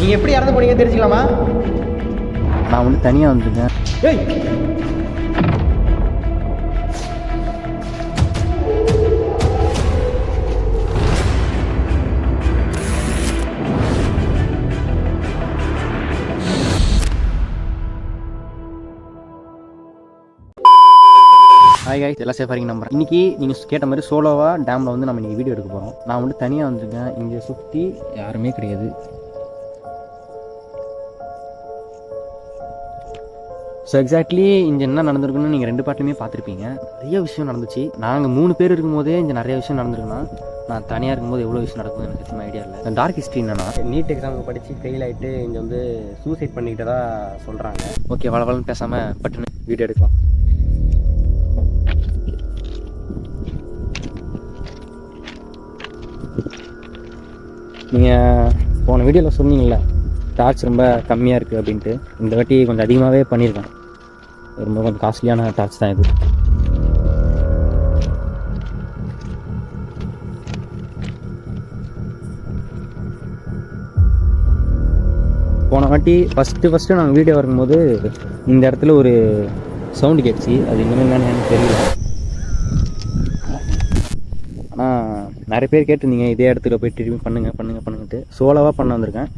நீங்கள் எப்படி இறந்து போனீங்க தெரிஞ்சுக்கலாமா? நான் வந்து தனியாக வந்துருக்கேன். ஏய், ஹாய் காய்ஸ், எல்லாம் சேஃபாக இருக்கீங்க நம்புறேன். இன்றைக்கி நீங்கள் கேட்ட மாதிரி சோலோவாக டேமில் வந்து நம்ம இன்றைக்கி வீடியோ எடுக்க போகிறோம். நான் வந்து தனியாக வந்துருக்கேன். இங்கே சுற்றி யாருமே கிடையாது. ஸோ எக்ஸாக்ட்லி இங்கே என்ன நடந்திருக்குன்னு நீங்கள் 2 பாட்டிலுமே பார்த்துருப்பீங்க. நிறைய விஷயம் நடந்துச்சு. நாங்கள் 3 பேர் இருக்கும்போதே இங்கே நிறைய விஷயம் நடந்திருக்குன்னா நான் தனியாக இருக்கும்போது எவ்வளோ விஷயம் நடக்கும் எனக்கு சுத்தமாக ஐடியா இல்லை. டார்க் ஹிஸ்ட்ரி என்னன்னா, நீட் எக்ஸாமுக்கு படித்து ஃபெயில் ஆகிட்டு இங்கே வந்து சூசைட் பண்ணிக்கிட்டதா சொல்கிறாங்க. ஓகே, வளவலன்னு பேசாமல் பட்டுன்னு வீடியோ எடுக்கலாம். நீங்கள் போன வீடியோவில் சொன்னீங்கள்ல டார்ச் ரொம்ப கம்மியாக இருக்குது அப்படின்ட்டு. இந்த வாட்டி கொஞ்சம் அதிகமாகவே பண்ணியிருக்கேன். ரொம்ப கொஞ்சம் காஸ்ட்லியான டார்ச் தான் இது. போன வாட்டி ஃபஸ்ட்டு நாங்கள் வீடியோ வரும்போது இந்த இடத்துல ஒரு சவுண்டு கேட்டுச்சு. அது இன்னுமே எனக்கு தெரியல. ஆனால் நிறைய பேர் கேட்டிருந்தீங்க இதே இடத்துல போய் திரும்பி பண்ணுங்கட்டு. சோலோவாக பண்ண வந்திருக்கேன்.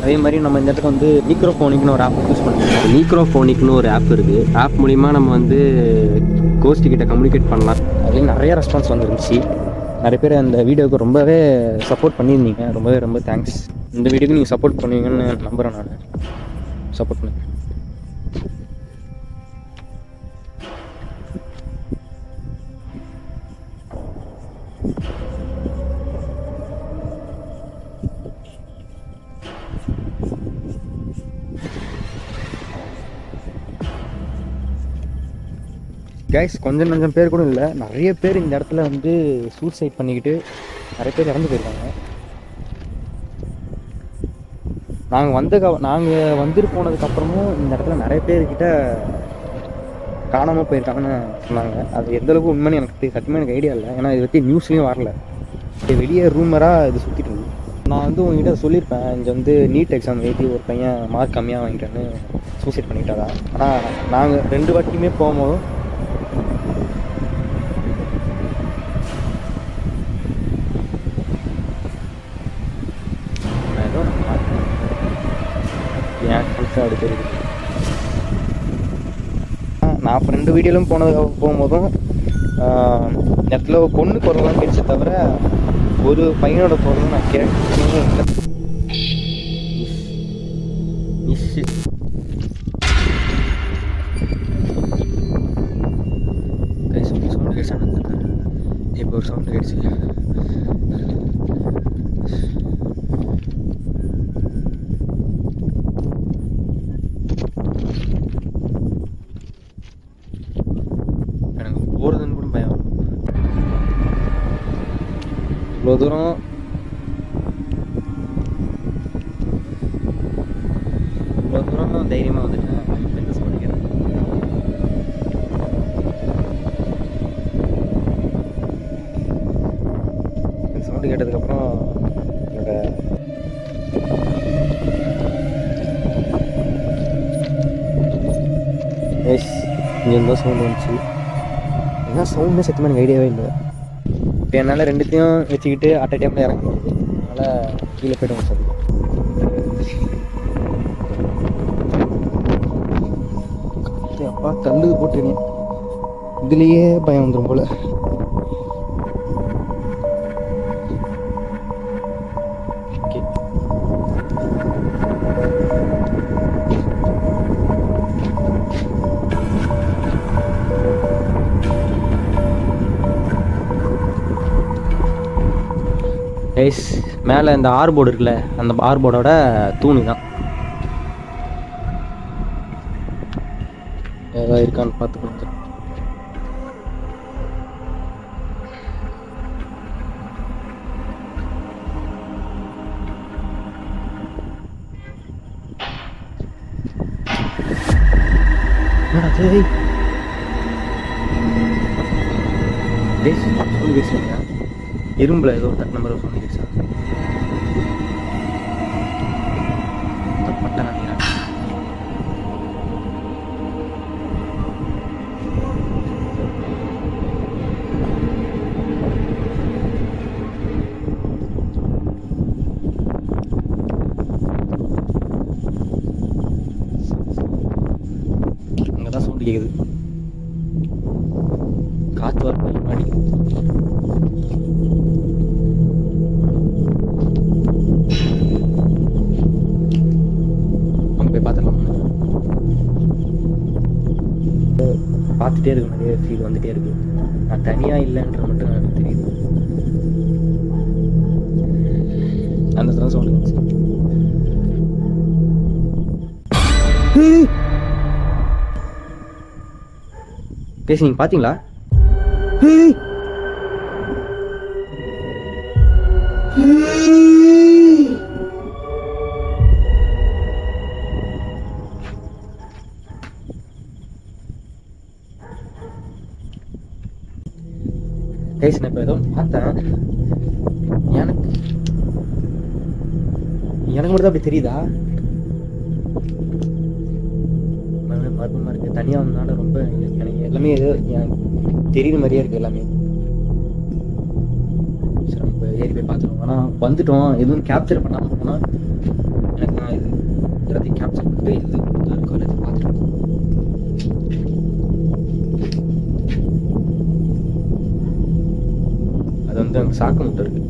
அதே மாதிரி நம்ம இந்த இடத்துல வந்து நீக்ரோஃபோனிக்னு ஒரு ஆப் யூஸ் பண்ணுறோம். நீக்ரோஃபோனிக்னு ஒரு ஆப் இருக்குது. ஆப் மூலிமா நம்ம வந்து கோஸ்ட்டுக்கிட்ட கம்யூனிகேட் பண்ணலாம். அதுலேயும் நிறைய ரெஸ்பான்ஸ் வந்துருந்துச்சு. நிறைய பேர் அந்த வீடியோவுக்கு ரொம்பவே சப்போர்ட் பண்ணியிருந்தீங்க. ரொம்ப தேங்க்ஸ். இந்த வீடியோக்கு நீங்கள் சப்போர்ட் பண்ணுவீங்கன்னு நம்புகிறேன். நான் சப்போர்ட் பண்ணுவேன். கைஸ், கொஞ்சம் பேர் கூட இல்லை, நிறைய பேர் இந்த இடத்துல வந்து சூசைட் பண்ணிக்கிட்டு நிறைய பேர் இறந்து போயிருக்காங்க. நாங்கள் வந்துட்டு போனதுக்கப்புறமும் இந்த இடத்துல நிறைய பேர்கிட்ட காணாமல் போயிருக்காங்கன்னு சொன்னாங்க. அது எந்தளவுக்கு உண்மைன்னு எனக்கு சத்தியமாக எனக்கு ஐடியா இல்லை. ஏன்னா இதை பற்றி நியூஸ்லேயும் வரல. வெளியே ரூமராக இது சுற்றிட்டு இருக்கு. நான் வந்து உங்ககிட்ட சொல்லியிருப்பேன், இங்கே வந்து நீட் எக்ஸாம் எழுதி ஒரு பையன் மார்க் கம்மியாக வாங்கிட்டேன்னு சூசைட் பண்ணிட்டாரா. ஆனால் நாங்கள் 2 வாட்டியுமே போகும்போதும் நான் அப்போ 2 வீடியோலும் போகும்போதும் இடத்துல பொண்ணு குரலாம் கேட்ச தவிர ஒரு பையனோட குரலும் நான் கேட்கவே இல்லை. சவுண்டு கேட்சானு இப்போ ஒரு சவுண்டு கேட்ச்சு. போகிறதுன்னு கூட பயம். இவ்வளோ தூரம் தைரியமாக வந்துட்டேன். பிஸ்னஸ் பண்ணிக்கிறேன். சவுண்டு கேட்டதுக்கப்புறம் என்னோட இங்கே சவுண்டு வந்துச்சு. என்ன சவுண்டுன்னு சத்தியமாக எனக்கு ஐடியாவே இல்லை. இப்போ என்னால் 2த்தையும் வச்சுக்கிட்டு அட் அ டைமில் இறங்க முடியுது. அதனால் கீழே போய்ட்டு சொல்லி அப்பா கல்லுக்கு போட்டுருக்கேன். இதுலேயே பயம் வந்துடும் போல். ஓகே, கைஸ் மேலே இந்த ஆர் போர்டு இருக்குல்ல, அந்த ஆர் போர்டோட தூணு தான். ஏதாவது இருக்கான்னு பார்த்துக்கோங்க. இரும்புல ஏதோ தட்டு நம்பர் சொல்லி பேசா தப்பட்ட நினைக்கிறேன். அங்கதான் சவுண்ட் கேக்குது. காத்து வர முன்னாடி போய் பார்த்துடலாம். பார்த்துட்டே இருக்கு, நிறைய ஃபீல் வந்துட்டே இருக்கு. நான் தனியாக இல்லைன்ற மட்டும் எனக்கு தெரியுது. அந்த தான் சவுண்ட் பேசி நீங்கள் பார்த்தீங்களா? கைஸ் நான் இப்போ ஏதோ பார்த்தேன். எனக்கு மட்டும் தான் அப்படி தெரியுதா? மர்மமாக இருக்குது. தனியாக வந்தனால ரொம்ப எனக்கு எல்லாமே ஏதோ தெரியுற மாதிரியே இருக்குது எல்லாமே. சரி நம்ம ஏறி போய் பார்த்துருவோம். ஆனால் வந்துட்டோம், எதுவும் கேப்சர் பண்ணாமல் போனால் எனக்கு நான் இது எல்லாத்தையும் கேப்சர் பண்ணிட்டு இது இருக்கும் எல்லாத்தையும் பார்த்துருவோம். அது வந்து அங்கே சாக்கு முட்டை இருக்குது.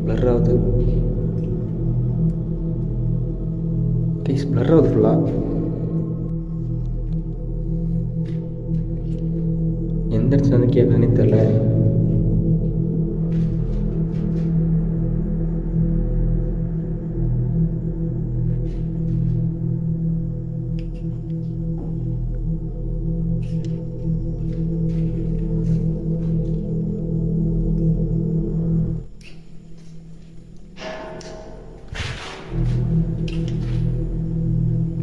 blur ஆகுது. கைஸ் blur ஆகுது ஃபுல்லாக. எந்த இடத்துல வந்து கேட்குதுன்னே தெரியல.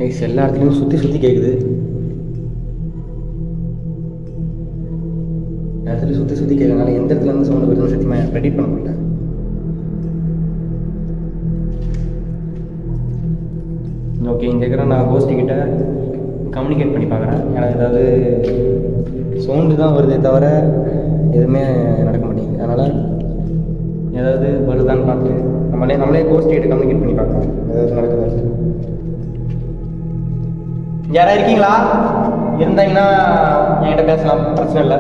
கைஸ் எல்லா இடத்துலையும் சுற்றி சுற்றி கேட்குது. இடத்துல சுற்றி சுற்றி கேட்கறதுனால எந்த இடத்துல இருந்து சவுண்ட் வருதுன்னு சத்தியமாக ப்ரெடிக்ட் பண்ண முடியல. ஓகே, இந்த இருக்கிற நான் கோஸ்டி கிட்ட கம்யூனிகேட் பண்ணி பார்க்குறேன். ஏன்னா ஏதாவது சவுண்டு தான் வருதே தவிர எதுவுமே நடக்க மாட்டேங்குது. அதனால் ஏதாவது வருதான்னு பார்த்து நம்மளே கோஸ்டி கிட்ட கம்யூனிகேட் பண்ணி பார்க்கலாம் ஏதாவது நடக்குது. யாராவது இருக்கீங்களா? இருந்தாங்கன்னா என்கிட்ட பேசலாம், பிரச்சனை இல்லை.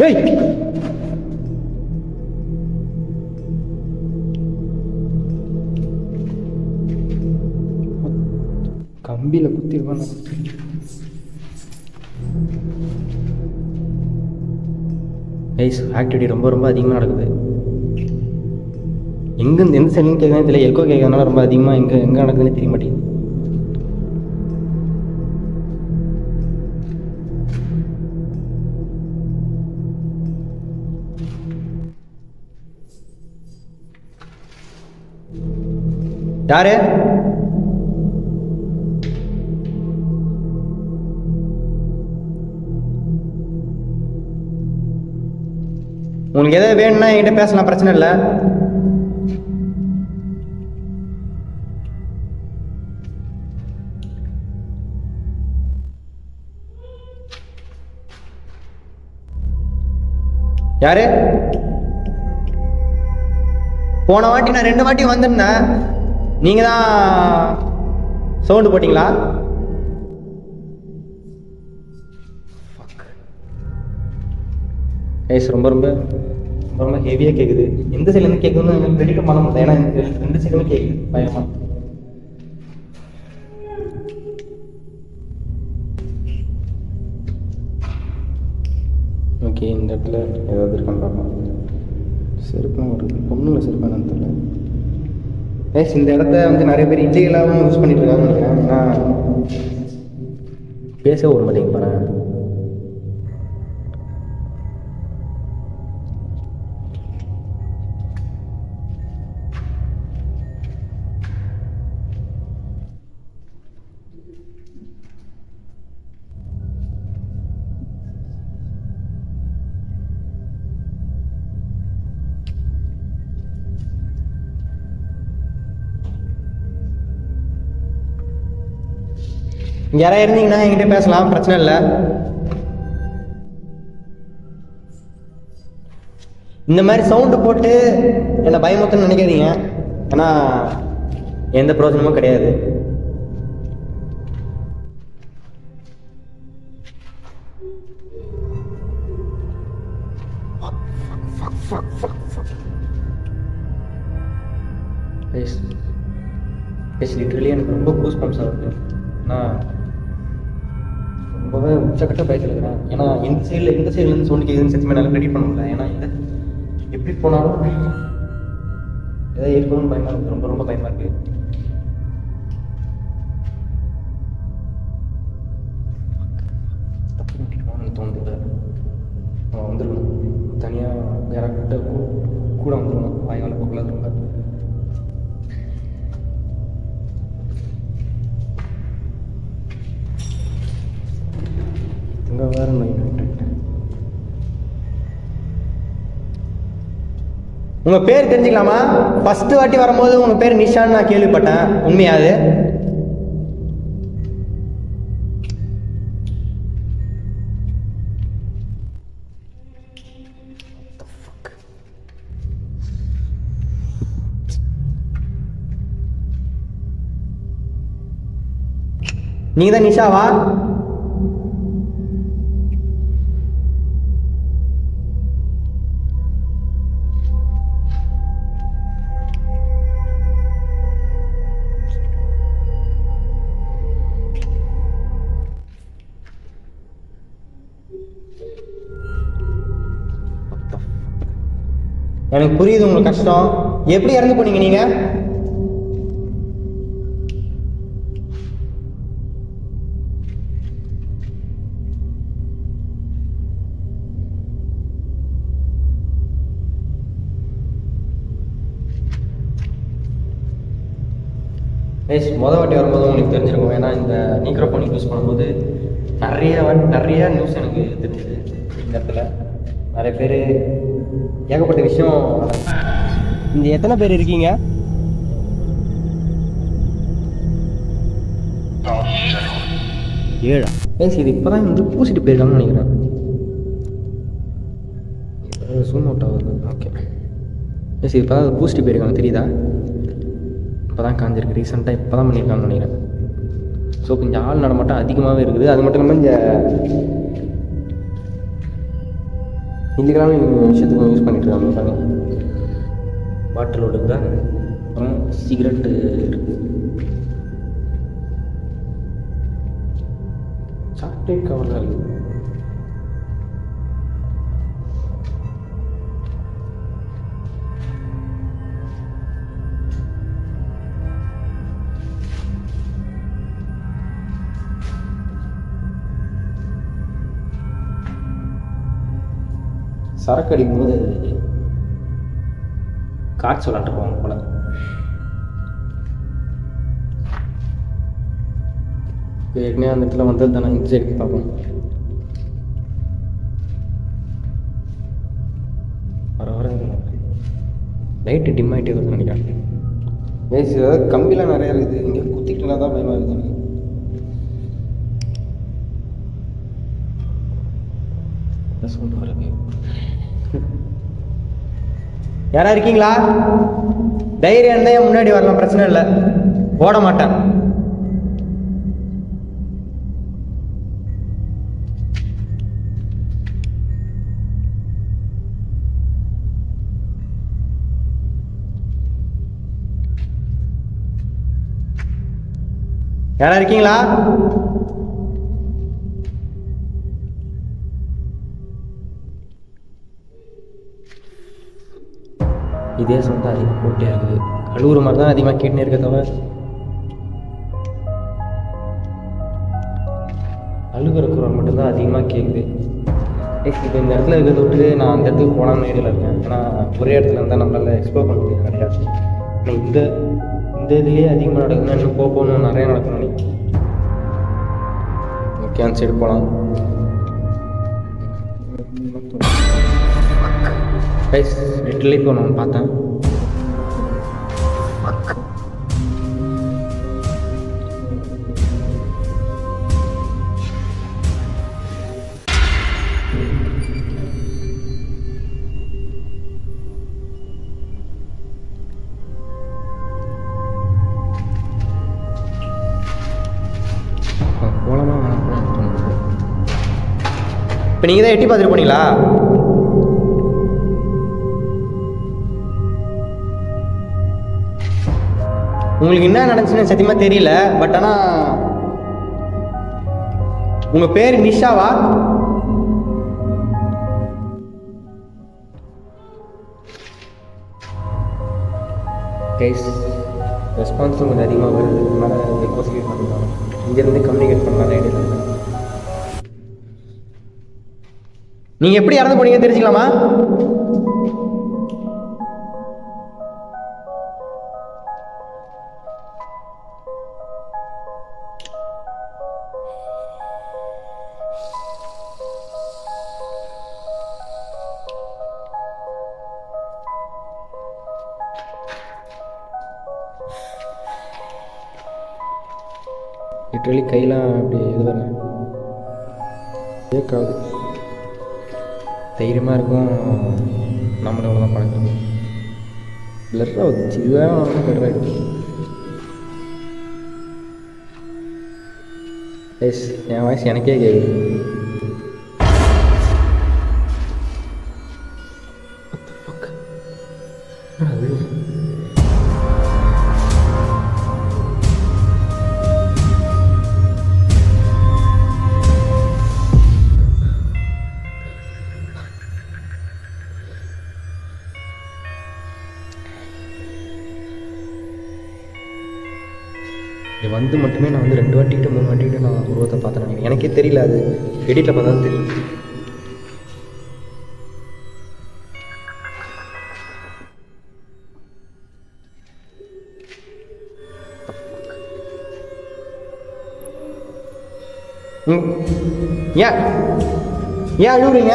ஏய் கம்பியில் குத்திருவான். கைஸ் ஆக்டிவிட்டி ரொம்ப ரொம்ப அதிகமாக நடக்குது. எங்கேருந்து எந்த சைட்லேருந்து கேட்குறதுன்னு தெரியல. எக்கோ கேட்கறதுனால ரொம்ப அதிகமாக எங்கே நடக்குதுன்னு தெரிய மாட்டேங்குது. யாரு? உங்களுக்கு எதாவது வேணும்னா என்கிட்ட பேசலாம், பிரச்சனை இல்லை. யாரு? போன வாட்டி நான் 2 வாட்டி வந்திருந்தேன், நீங்க தான் சவுண்டு போட்டிங்களா? கைஸ் ரொம்ப ரொம்ப ரொம்ப ஹெவியாக கேட்குது. எந்த சைட்லேருந்து கேட்குதுன்னு எனக்கு ப்ரெடிக்ட் பண்ண முடியல. ஏன்னா எனக்கு 2 சைடுமே கேட்குது பயமா. ஓகே, இந்த இடத்துல ஏதாவது இருக்கான்னு பார்க்கலாம். செருப்பாக வருது, பொண்ணுல செருப்பானு தெரியல. கைஸ் இந்த இடத்த வந்து நிறைய பேர் இல்லீகலாகவும் யூஸ் பண்ணிட்டு இருக்காங்கன்னு நினைக்கிறேன். ஏன்னா பேச விட மாட்டேங்க பாருங்க. யாராவது இருந்தீங்கன்னா என்கிட்ட பேசலாம், பிரச்சனை இல்லை. இந்த மாதிரி சவுண்டு போட்டு என்னை பயமுறுத்தணும்னு நினைக்காதீங்க. ஏன்னா எந்த பிரயோஜனமும் கிடையாது. லிட்டரலி எனக்கு ரொம்ப கூஸ் பம்ப்ஸ் ஆகுது. நான் ரொம்பவே உச்சக்கட்ட பயத்தில் இருக்கிறேன். ஏன்னா இந்த சைட்லேருந்து சவுண்டு கேட்குதுன்னு சத்தியமாக என்னால் ப்ரெடிக்ட் பண்ண முடியல. ஏன்னா இந்த எப்படி போனாலும் ஏதாவது இருக்கணும்னு பயமாக இருக்குது, ரொம்ப ரொம்ப பயமாக இருக்குது. தப்பு பண்ணிக்கணும்னு தோணுது. அவன் வந்துடணும், தனியாக யாராக்கிட்ட கூட வந்துடணும். வாய்வால் போகக்கூடாது. ரொம்ப இங்கே வேறு உங்கள் பேர் தெரிஞ்சுக்கலாமா? ஃபஸ்ட்டு வாட்டி வரும்போது உங்கள் பேர் நிஷான்னு நான் கேள்விப்பட்டேன். உண்மையாது? நீங்க தான் நிஷாவா? எனக்கு புரியுது உங்களுக்கு கஷ்டம். எப்படி இறந்து போனீங்க நீங்க? மொதல் வாட்டி வரும்போது உங்களுக்கு தெரிஞ்சிருக்கும். ஏன்னா இந்த நீக்ரோஃபோனிக் யூஸ் பண்ணும்போது நிறைய நியூஸ் எனக்கு தெரிஞ்சுது. இந்த இடத்துல நிறைய பேர் ஏகப்பட்ட விஷயம். இந்த எத்தனை பேர் இருக்கீங்க? ஏழா? இது இப்போதான் வந்து பூசிட்டு போயிருக்காங்கன்னு நினைக்கிறேன். ஜூம் அவுட் ஆகுது. ஓகே இது இப்போ தான் பூசிட்டு போயிருக்காங்க, தெரியுதா? இப்போ தான் காஞ்சிருக்கு, ரீசெண்டாக இப்போ தான் பண்ணியிருக்காங்கன்னு நினைக்கிறேன். ஸோ கொஞ்சம் ஆள் நடமாட்டம் அதிகமாகவே இருக்குது. அது மட்டும் இல்லாமல் இந்த இல்லீகலான விஷயத்துக்கு யூஸ் பண்ணிட்டுருக்காங்க. பாட்டிலோடு தான், அப்புறம் சிகரெட்டு இருக்குது, சாக்லேட் கவர் தான் இருக்குது. சரக்கு அடிக்கும்போது காட்சி விளாண்டு போவாங்க போல. ஏற்கனவே அந்த இடத்துல வந்தது தானே, இந்த சைடு பார்ப்போம். வர வர லைட்டு டிம் ஆகிட்டே வருதுன்னு நினைக்கிறேன். வேஸ்ட் ஏதாவது கம்பிலாம் நிறையா இருக்குது, இங்கே குத்திக்கிட்டுனா தான் பயமாக இருக்குது எனக்கு. சவுண்ட் வருது. யாரா இருக்கீங்களா? தைரியம் இருந்தால் முன்னாடி வரலாம், பிரச்சனை இல்லை, ஓட மாட்டேன். யாரா இருக்கீங்களா? இதே சொந்த அதிகமாக போட்டே இருக்குது. கழுவுற மாதிரி தான் அதிகமாக கேட்டுனே இருக்க தவிர அழுகிற குரல் மட்டும்தான் அதிகமாக கேட்குது. இப்போ இந்த இடத்துல இருக்கிறத விட்டு நான் அந்த இடத்துக்கு போகலான்னு ஐடியாவில் இருக்கேன். ஏன்னா ஒரே இடத்துல இருந்தால் நம்மளால் எக்ஸ்ப்ளோர் பண்ண முடியாது கிடையாது. ஆனால் இந்த இதுலேயே அதிகமாக நடக்குதுன்னா இன்னும் போகணும், நிறையா நடக்கணும் நினைக்கிறேன். ஓகே, அந்த சைடு போகலாம். லிட்டரலி இப்போ நான் பார்த்தேன். போலாமா? இப்போ நீங்கள் தான் எட்டி பார்த்துட்டு போனீங்களா? உங்களுக்கு என்ன நடந்துச்சுன்னு சத்தியமாக தெரியல. பட் ஆனால் உங்கள் பேர் நிஷாவா? கைஸ், ரெஸ்பான்ஸும் கொஞ்சம் அதிகமாக வருது. அதனால் நெகோசியேட் பண்ணலாம், இங்கேருந்து கம்யூனிகேட் பண்ணலாம் ஐடியா. நீங்கள் எப்படி இறந்து போனீங்கன்னு தெரிஞ்சுக்கலாமா? லிட்ரலி கையெல்லாம் அப்படி இதுவாங்க கேட்காது. தைரியமாக இருக்கும், நம்மளே அவ்வளோ தான் பழக்கம். பிளர்ராக வந்துச்சு, இதுதான் பிளர்ராகிடுச்சு. எஸ், என் வாய்ஸ் எனக்கே கேட்குது. இது வந்து மட்டுமே நான் வந்து 2 வாட்டிக்கிட்ட 3 வாட்டிக்கிட்ட நான் உருவத்தை பார்த்தேன் நினைக்கிறேன். எனக்கே தெரியல, அது எடிட்டில் பார்த்தா தான் தெரியும். ஏன் ஏன் அழுவுறீங்க?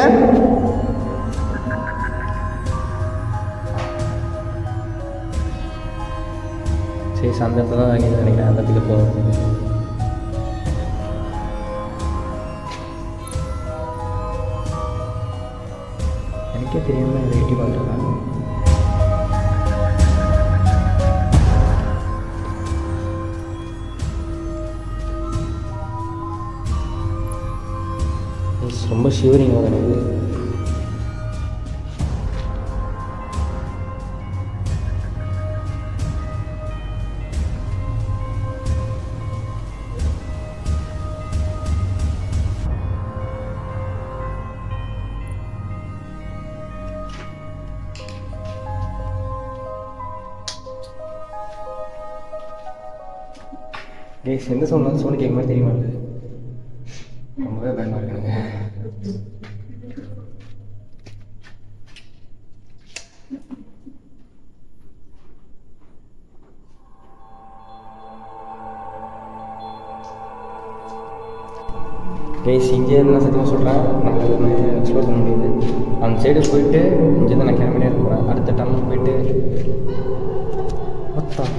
சரி, அந்த இடத்துல தான் நினைக்கிறேன். அந்த இடத்துக்கு போகிறோம். எனக்கே தெரியாமல் அதை எட்டி பார்த்துருக்காங்க. ரொம்ப ஷிவரிங் ஆகுது எனக்கு. எந்த சவுண்ட் சவுண்ட் கேட்க மாதிரி தெரியுமா? ரொம்பவே பயமாக இருக்கு எனக்கு. கைஸ் இங்கே நான் சத்தியமாக சொல்கிறேன் நாங்கள் ஒன்று எக்ஸ்ப்ளோர் பண்ண முடியுது. அந்த சைடு போயிட்டு இங்கேருந்து நான் கிளம்பினே இருக்கிறேன். அடுத்த டவுன் போயிட்டு மொத்தம்